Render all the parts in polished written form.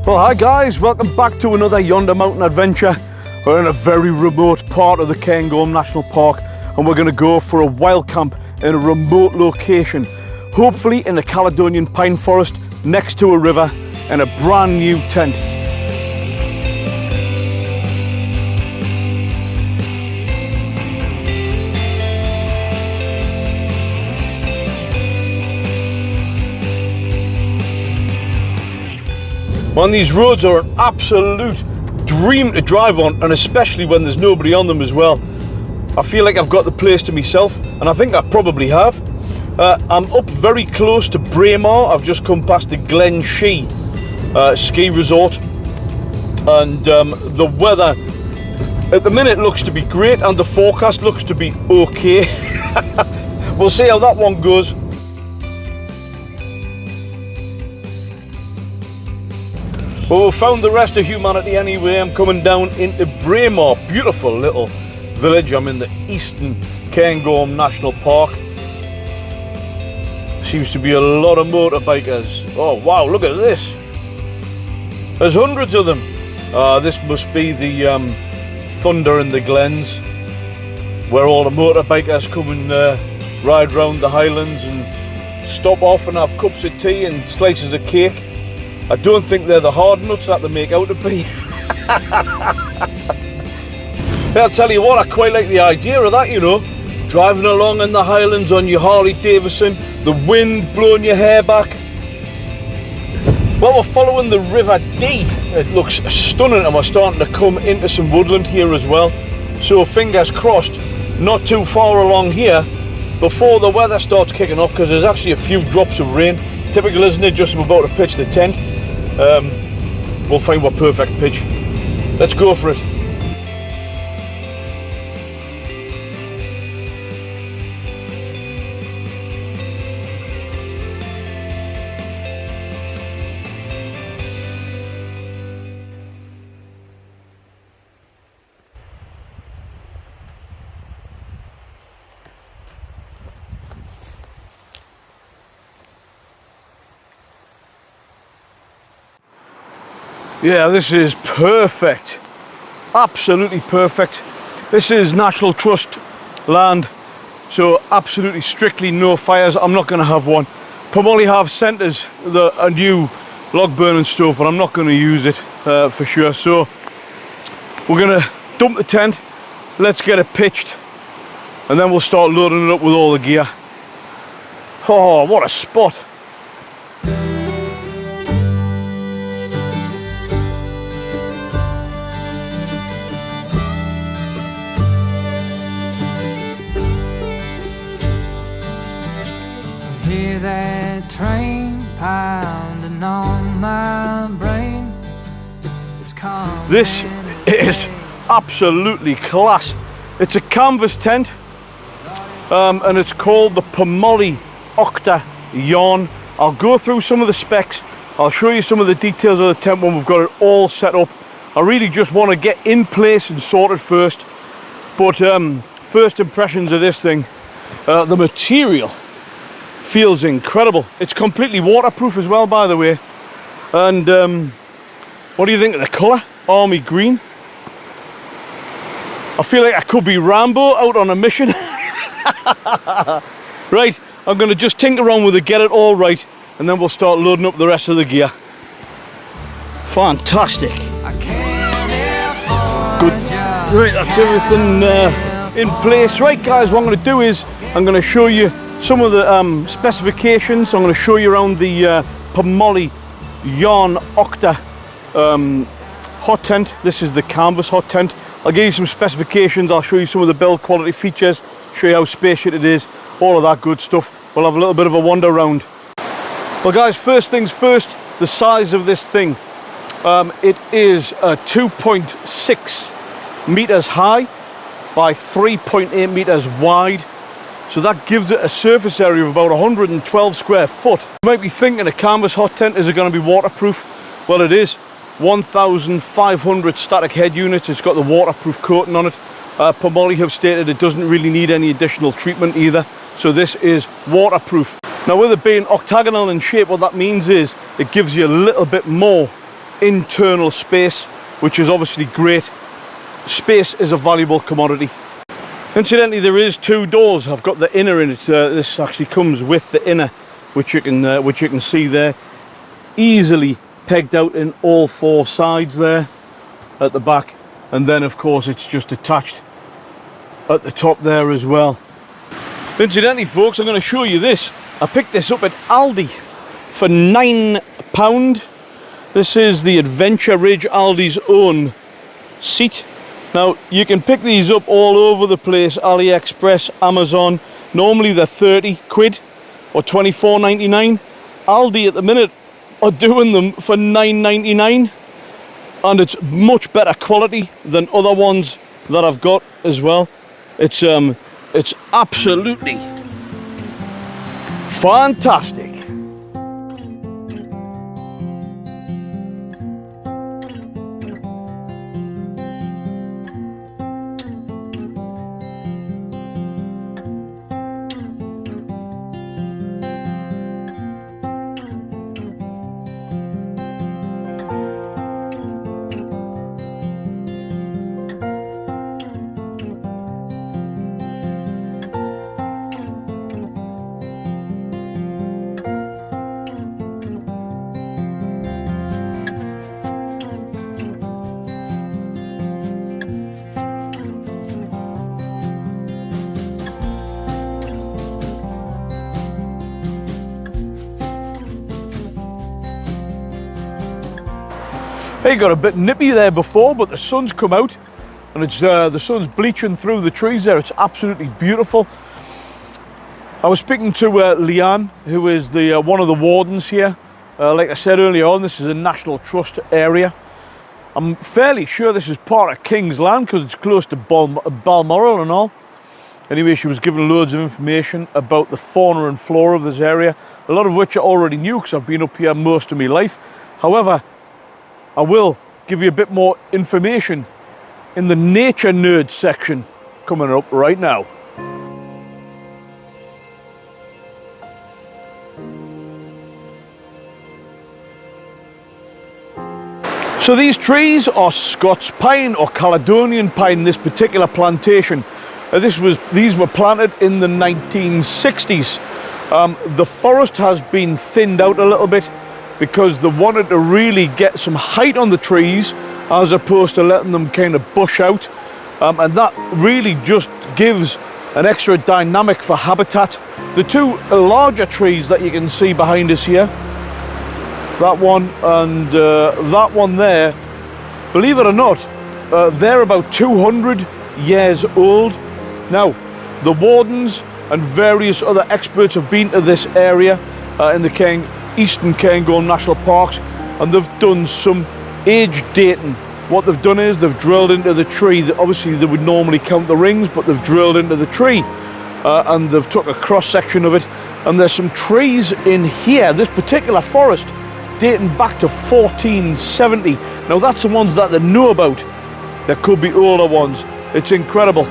Well, hi guys, welcome back to another Yonder Mountain Adventure. We're in a very remote part of the Cairngorms National Park and we're going to go for a wild camp in a remote location, hopefully in the Caledonian pine forest next to a river in a brand new tent. Man, these roads are an absolute dream to drive on, and especially when there's nobody on them as well. I feel like I've got the place to myself, and I think I probably have. I'm up very close to Braemar. I've just come past the Glen Shee ski resort, and the weather at the minute looks to be great, and the forecast looks to be okay. We'll see how that one goes. Well, we've found the rest of humanity anyway. I'm coming down into Braemar, beautiful little village. I'm in the eastern Cairngorms National Park. Seems to be a lot of motorbikers. Oh wow, look at this. There's hundreds of them. This must be the Thunder in the Glens, where all the motorbikers come and ride round the highlands and stop off and have cups of tea and slices of cake. I don't think they're the hard nuts that they make out to be. I'll tell you what, I quite like the idea of that, you know. Driving along in the highlands on your Harley Davidson, the wind blowing your hair back. Well, we're following the River Dee. It looks stunning and we're starting to come into some woodland here as well. So fingers crossed, not too far along here before the weather starts kicking off, because there's actually a few drops of rain. Typical, isn't it? Just about to pitch the tent. We'll find what perfect pitch. Let's go for it. Yeah, this is perfect. Absolutely perfect. This is National Trust land, so absolutely strictly no fires. I'm not going to have one. POMOLY have sent us a new log burning stove, but I'm not going to use it for sure. So we're going to dump the tent, let's get it pitched, and then we'll start loading it up with all the gear. Oh, what a spot. Hear that train pounding on my brain. This is absolutely class. It's a canvas tent, and it's called the POMOLY OCTA yarn. I'll go through some of the specs. I'll show you some of the details of the tent when we've got it all set up. I really just want to get in place and sorted first. But first impressions of this thing, the material feels incredible. It's completely waterproof as well, by the way. And what do you think of the colour? Army green. I feel like I could be Rambo out on a mission. Right, I'm going to just tinker around with it, get it all right, and then we'll start loading up the rest of the gear. Fantastic. Good. Right, that's everything in place. Right guys, what I'm going to do is I'm going to show you some of the specifications. I'm going to show you around the POMOLY yarn OCTA hot tent. This is the canvas hot tent. I'll give you some specifications. I'll show you some of the build quality features, show you how spacious it is, all of that good stuff. We'll have a little bit of a wander around. Well guys, first things first, the size of this thing. It is 2.6 meters high by 3.8 meters wide. So that gives it a surface area of about 112 square foot. You might be thinking a canvas hot tent, is it going to be waterproof? Well, it is. 1,500 static head units. It's got the waterproof coating on it. POMOLY have stated it doesn't really need any additional treatment either. So this is waterproof. Now with it being octagonal in shape, what that means is it gives you a little bit more internal space, which is obviously great. Space is a valuable commodity. Incidentally, there is two doors. I've got the inner in it. This actually comes with the inner, which you can see there, easily pegged out in all four sides there at the back, and then of course it's just attached at the top there as well. Incidentally, folks, I'm going to show you this. I picked this up at Aldi for £9. This is the Adventure Ridge, Aldi's own seat. Now, you can pick these up all over the place, AliExpress, Amazon. Normally they're 30 quid or 24.99. Aldi at the minute are doing them for £9.99, and it's much better quality than other ones that I've got as well. It's absolutely fantastic. Hey, got a bit nippy there before, but the sun's come out and it's the sun's bleaching through the trees there. It's absolutely beautiful. I was speaking to Leanne, who is the one of the wardens here. Like I said earlier on, this is a National Trust area. I'm fairly sure this is part of King's Land because it's close to Balmoral and all. Anyway, she was giving loads of information about the fauna and flora of this area, a lot of which I already knew because I've been up here most of my life. However, I will give you a bit more information in the nature nerd section coming up right now. So these trees are Scots pine or Caledonian pine, this particular plantation. These were planted in the 1960s. The forest has been thinned out a little bit because they wanted to really get some height on the trees as opposed to letting them kind of bush out. And that really just gives an extra dynamic for habitat. The two larger trees that you can see behind us here, that one and that one there, believe it or not, they're about 200 years old. Now, the wardens and various other experts have been to this area in the Eastern Cairngorms National Parks, and they've done some age dating. What they've done is they've drilled into the tree. Obviously they would normally count the rings, but they've drilled into the tree and they've took a cross section of it, and there's some trees in here, this particular forest, dating back to 1470. Now that's the ones that they know about. There could be older ones. It's incredible.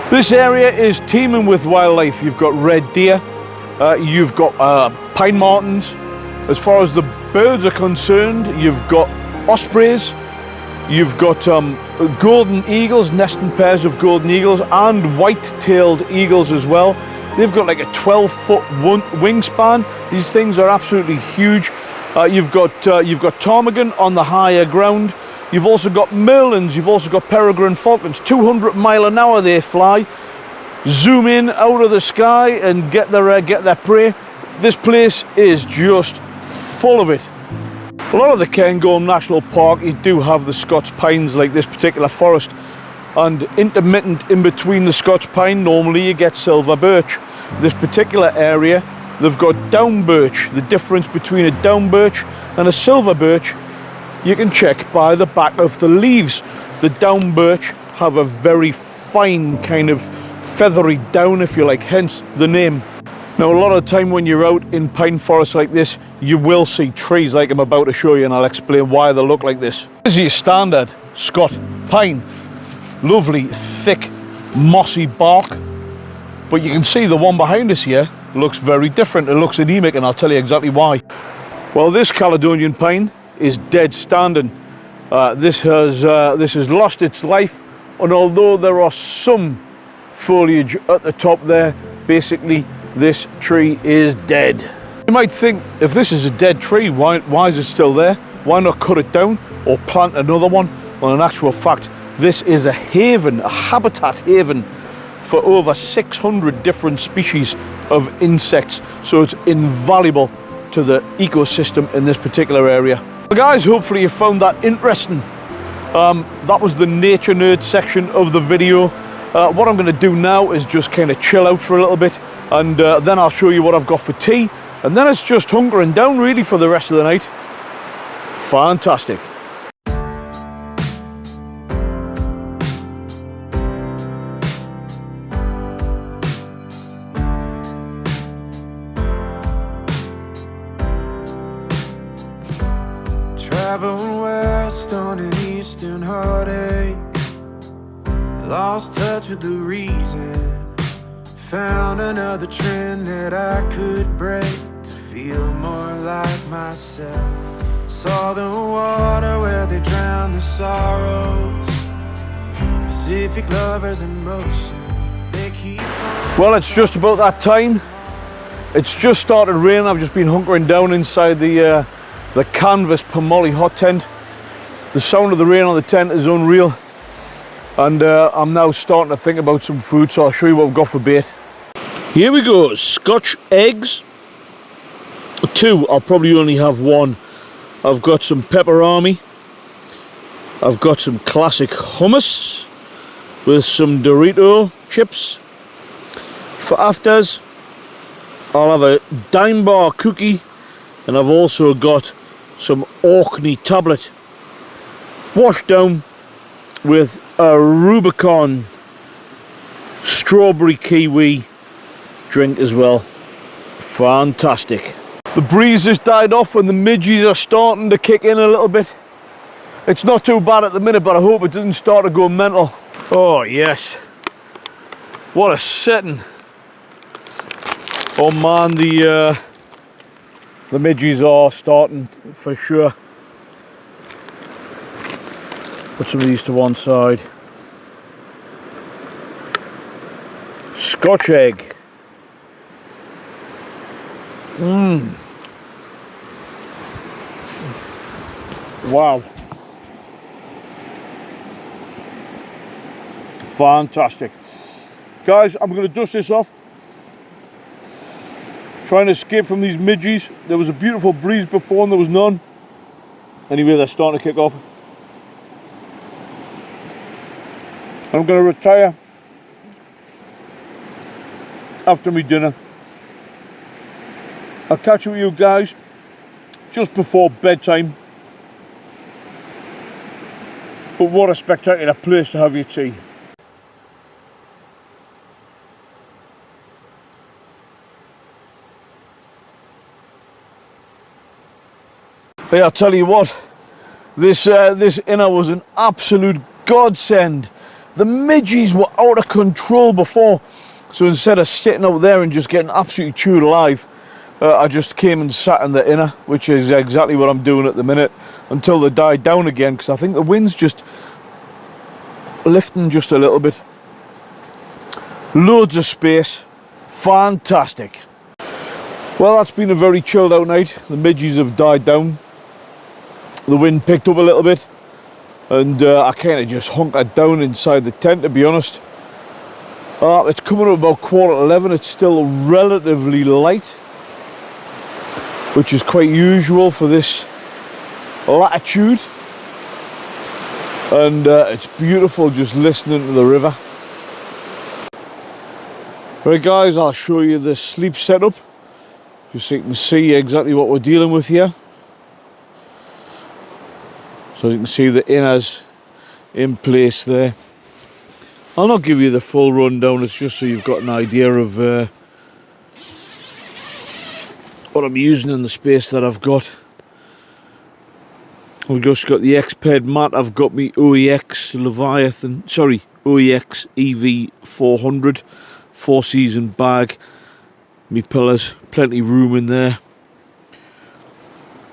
This area is teeming with wildlife. You've got red deer, you've got pine martens. As far as the birds are concerned, you've got ospreys, you've got golden eagles, nesting pairs of golden eagles, and white-tailed eagles as well. They've got like a 12-foot wingspan. These things are absolutely huge. You've got ptarmigan on the higher ground. You've also got merlins. You've also got peregrine falcons. 200 miles an hour they fly. Zoom in out of the sky and get their prey. This place is just full of it. A lot of the Cairngorms National Park, you do have the Scots pines like this particular forest, and intermittent in between the Scots pine, normally you get silver birch. This particular area, they've got down birch. The difference between a down birch and a silver birch, you can check by the back of the leaves. The down birch have a very fine kind of feathery down, if you like, hence the name. Now, a lot of the time when you're out in pine forests like this, you will see trees like I'm about to show you, and I'll explain why they look like this. This is your standard Scot pine. Lovely, thick, mossy bark. But you can see the one behind us here looks very different. It looks anemic, and I'll tell you exactly why. Well, this Caledonian pine is dead standing. This has lost its life, and although there are some foliage at the top there, basically this tree is dead. You might think, if this is a dead tree, why is it still there? Why not cut it down or plant another one? Well, in actual fact, this is a haven, a habitat haven for over 600 different species of insects, so it's invaluable to the ecosystem in this particular area. Well, guys, hopefully you found that interesting. That was the nature nerd section of the video. What I'm going to do now is just kind of chill out for a little bit, and then I'll show you what I've got for tea, and then it's just hunkering down really for the rest of the night. Fantastic. Traveling west on an eastern heartache, lost touch with the reason, found another trend that I could break to feel more like myself. Saw the water where they drown the sorrows, Pacific lovers in motion, they keep on. Well, it's just about that time. It's just started raining. I've just been hunkering down inside the canvas POMOLY hot tent. The sound of the rain on the tent is unreal, and I'm now starting to think about some food, so I'll show you what we've got for bait. Here we go, Scotch eggs. 2, I'll probably only have 1. I've got some pepperami. I've got some classic hummus with some Dorito chips. For afters, I'll have a dime bar cookie, and I've also got some Orkney tablet washed down with a Rubicon strawberry kiwi drink as well. Fantastic. The breeze has died off and the midges are starting to kick in a little bit. It's not too bad at the minute, but I hope it doesn't start to go mental. Oh yes, what a setting. Oh man, the midges are starting for sure. Put some of these to one side. Scotch egg. Wow. Fantastic. Guys, I'm going to dust this off. Trying to escape from these midges. There was a beautiful breeze before and there was none. Anyway, they're starting to kick off. I'm going to retire after my dinner. I'll catch up with you guys just before bedtime. But what a spectacular place to have your tea. Hey, I'll tell you what, this inner was an absolute godsend. The midges were out of control before, so instead of sitting out there and just getting absolutely chewed alive, I just came and sat in the inner, which is exactly what I'm doing at the minute, until they die down again, because I think the wind's just lifting just a little bit. Loads of space, fantastic. Well, that's been a very chilled out night. The midges have died down. The wind picked up a little bit, and I kind of just hunkered down inside the tent, to be honest. It's coming up about 11:15. It's still relatively light, which is quite usual for this latitude, and it's beautiful just listening to the river. Right guys, I'll show you the sleep setup just so you can see exactly what we're dealing with here. So as you can see, the inner's in place there. I'll not give you the full rundown, it's just so you've got an idea of what I'm using in the space that I've got. I've just got the X-Ped mat, I've got my OEX Leviathan, sorry, OEX EV400 4-season bag, me pillars, plenty of room in there.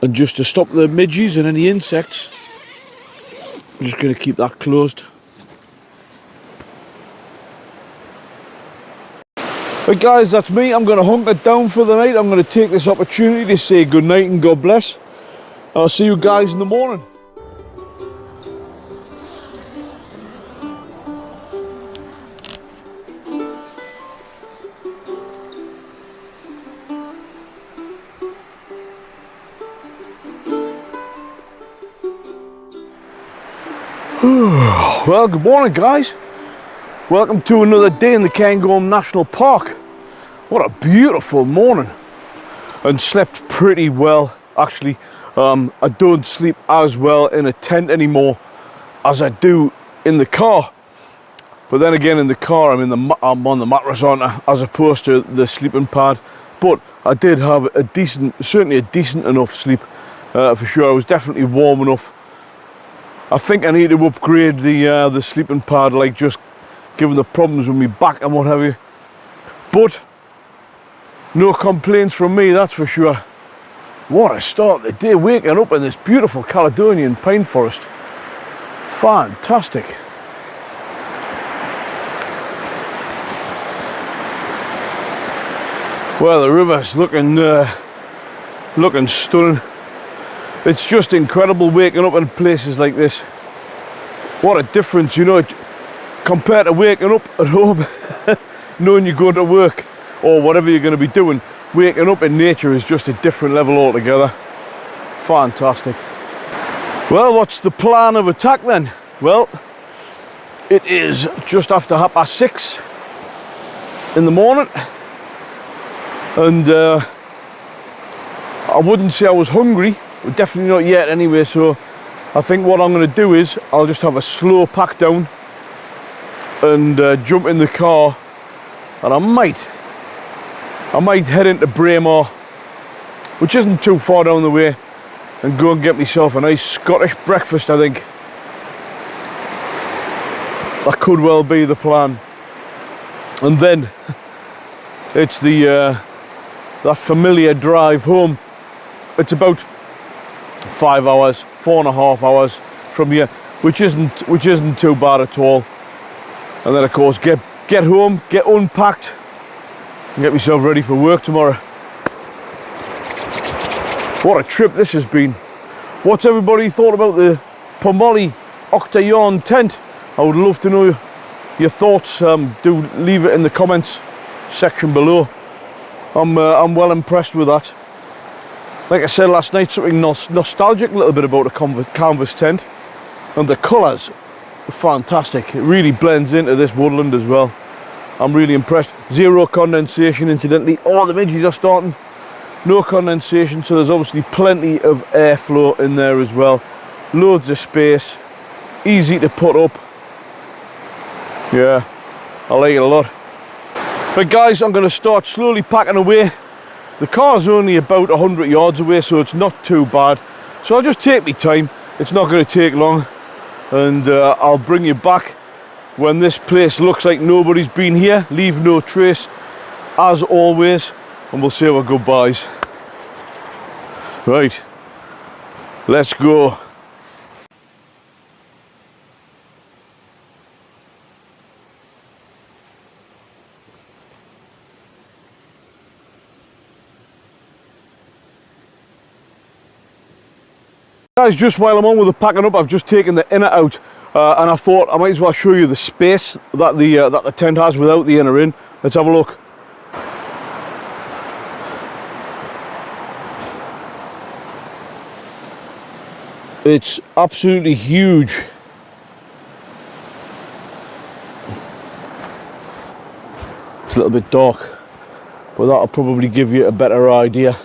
And just to stop the midges and any insects, I'm just going to keep that closed. Right guys, that's me. I'm going to hunker down for the night. I'm going to take this opportunity to say good night and God bless. I'll see you guys in the morning. Well, good morning guys. Welcome to another day in the Cairngorms National Park. What a beautiful morning. And slept pretty well actually. I don't sleep as well in a tent anymore as I do in the car. But then again, in the car I'm on the mattress as opposed to the sleeping pad. But I did have certainly a decent enough sleep for sure. I was definitely warm enough. I think I need to upgrade the sleeping pad, like just given the problems with my back and what have you. But no complaints from me, that's for sure. What a start to the day, waking up in this beautiful Caledonian pine forest. Fantastic. Well, the river's looking stunning. It's just incredible waking up in places like this. What a difference, you know, compared to waking up at home, knowing you're going to work or whatever you're going to be doing. Waking up in nature is just a different level altogether. Fantastic. Well, what's the plan of attack then? Well, it is just after 6:30 in the morning, and I wouldn't say I was hungry. Definitely not yet anyway, so I think what I'm going to do is I'll just have a slow pack down and jump in the car, and I might head into Braemar, which isn't too far down the way, and go and get myself a nice Scottish breakfast. I think that could well be the plan. And then it's that familiar drive home. It's about 5 hours, 4.5 hours from here, which isn't too bad at all. And then of course get home, get unpacked, and get myself ready for work tomorrow. What a trip this has been. What's everybody thought about the POMOLY OCTA yarn tent? I would love to know your thoughts. Do leave it in the comments section below. I'm well impressed with that. Like I said last night, something nostalgic a little bit about a canvas tent, and the colours are fantastic. It really blends into this woodland as well. I'm really impressed. Zero condensation incidentally. All the midges are starting. No condensation, so there's obviously plenty of airflow in there as well. Loads of space, easy to put up. Yeah, I like it a lot. But guys, I'm going to start slowly packing away. The car's only about 100 yards away, so it's not too bad. So I'll just take my time. It's not going to take long, and I'll bring you back when this place looks like nobody's been here. Leave no trace, as always, and we'll say our goodbyes. Right, let's go. Guys, just while I'm on with the packing up, I've just taken the inner out, and I thought I might as well show you the space that the tent has without the inner in. Let's have a look. It's absolutely huge. It's a little bit dark, but that'll probably give you a better idea.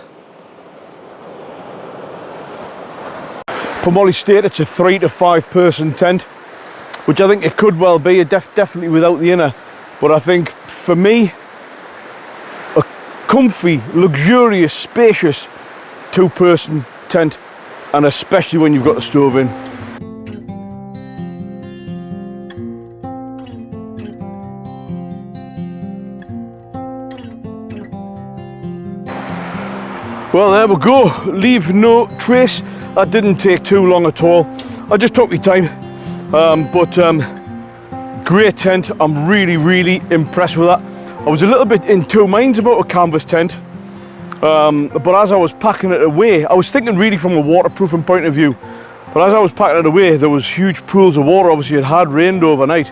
POMOLY state it's a 3 to 5 person tent, which I think it could well be, definitely without the inner. But I think for me, a comfy, luxurious, spacious 2-person tent, and especially when you've got the stove in. Well, there we go. Leave no trace. That didn't take too long at all. I just took my time. Great tent. I'm really impressed with that. I was a little bit in two minds about a canvas tent. But as I was packing it away, I was thinking really from a waterproofing point of view. But as I was packing it away, there was huge pools of water. Obviously it had rained overnight.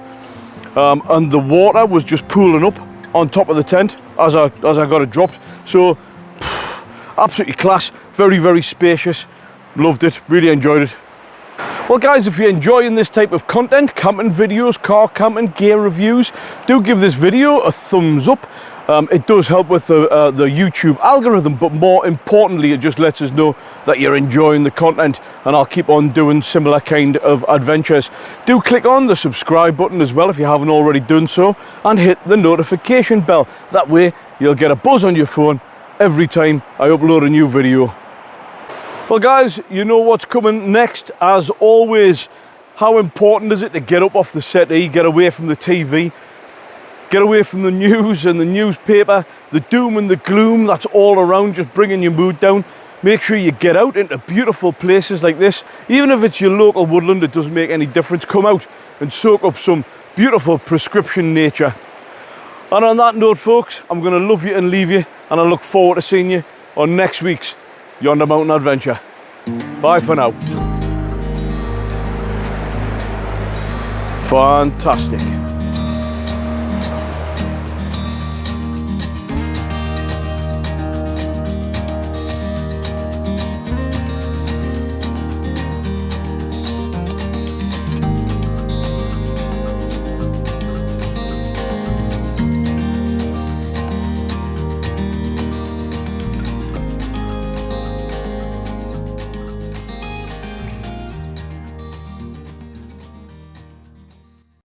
And the water was just pooling up on top of the tent as I got it dropped. So absolutely class, very spacious. Loved it, really enjoyed it. Well guys, if you're enjoying this type of content, camping videos, car camping, gear reviews, do give this video a thumbs up. It does help with the YouTube algorithm, but more importantly, it just lets us know that you're enjoying the content, and I'll keep on doing similar kind of adventures. Do click on the subscribe button as well if you haven't already done so, and hit the notification bell. That way you'll get a buzz on your phone every time I upload a new video. Well guys, you know what's coming next. As always, how important is it to get up off the settee, get away from the TV, get away from the news and the newspaper, the doom and the gloom that's all around, just bringing your mood down. Make sure you get out into beautiful places like this. Even if it's your local woodland, it doesn't make any difference. Come out and soak up some beautiful prescription nature. And on that note, folks, I'm going to love you and leave you, and I look forward to seeing you on next week's Yonder Mountain Adventure. Bye for now. Fantastic.